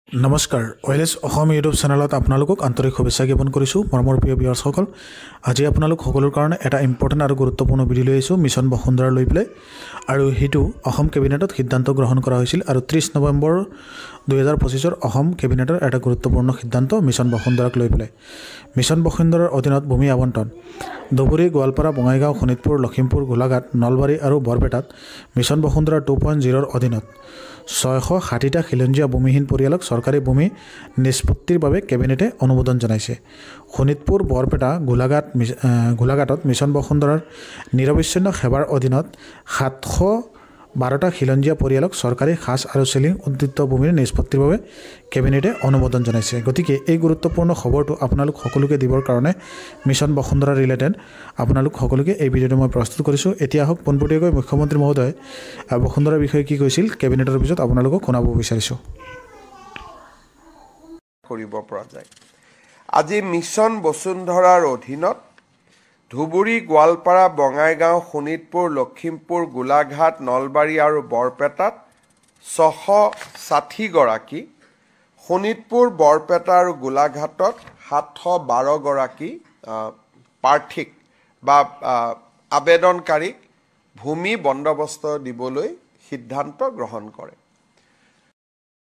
নমস্কাৰ ওয়েলেছ অসম ইউটিউব চেনেলত আপোনালোকক আন্তৰিক শুভেচ্ছা জ্ঞাপন কৰিছোঁ মৰমৰ প্ৰিয় ভিউৱাৰ্ছসকল। আজি আপোনালোক সকলোৰ কাৰণে এটা ইম্পৰ্টেণ্ট আৰু গুৰুত্বপূৰ্ণ ভিডিঅ' লৈ আহিছোঁ মিছন বসুন্ধৰা লৈ পেলাই। আৰু সেইটো অসম কেবিনেটত সিদ্ধান্ত গ্ৰহণ কৰা হৈছিল আৰু 30 নৱেম্বৰ 2025 অসম কেবিনেটৰ এটা গুৰুত্বপূৰ্ণ সিদ্ধান্ত মিছন বসুন্ধৰাক লৈ পেলাই। মিছন বসুন্ধৰাৰ অধীনত ভূমি আবণ্টন ধুবুৰী, গোৱালপাৰা, বঙাইগাঁও, শোণিতপুৰ, লখিমপুৰ, গোলাঘাট, নলবাৰী আৰু বৰপেটাত মিছন বসুন্ধৰা 2.0ৰ অধীনত 660টা খিলঞ্জীয়া ভূমিহীন পৰিয়ালক চৰকাৰী ভূমি নিষ্পত্তিৰ বাবে কেবিনেটে অনুমোদন জনাইছে। শোণিতপুৰ, বৰপেটা, গোলাঘাটত মিছন বসুন্ধৰাৰ নিৰবিচ্ছিন্ন সেৱাৰ অধীনত 712টা খিলঞ্জীয়া পৰিয়ালক চৰকাৰী খাজ আৰু চেলিং উদ্বৃত্ত ভূমিৰ নিষ্পত্তিৰ বাবে কেবিনেটে অনুমোদন জনাইছে। গতিকে এই গুৰুত্বপূৰ্ণ খবৰটো আপোনালোক সকলোকে দিবৰ কাৰণে মিছন বসুন্ধৰা ৰিলেটেড আপোনালোক সকলোকে এই ভিডিঅ'টো মই প্ৰস্তুত কৰিছোঁ। এতিয়া আহক পোনপটীয়াকৈ মুখ্যমন্ত্ৰী মহোদয় বসুন্ধৰাৰ বিষয়ে কি কৈছিল কেবিনেটৰ পিছত আপোনালোকক শুনাব বিচাৰিছোঁ। কৰিব পৰা যায়। আজি মিছন বসুন্ধৰাৰ অধীনত ধুবুৰী, গোৱালপাৰা, বঙাইগাঁও, শোণিতপুৰ, লখিমপুৰ, গোলাঘাট, নলবাৰী আৰু বৰপেটাত 660 গৰাকী, শোণিতপুৰ, বৰপেটা আৰু গোলাঘাটত 712 গৰাকী প্ৰাৰ্থীক বা আবেদনকাৰীক ভূমি বন্দোবস্ত দিবলৈ সিদ্ধান্ত গ্ৰহণ কৰে।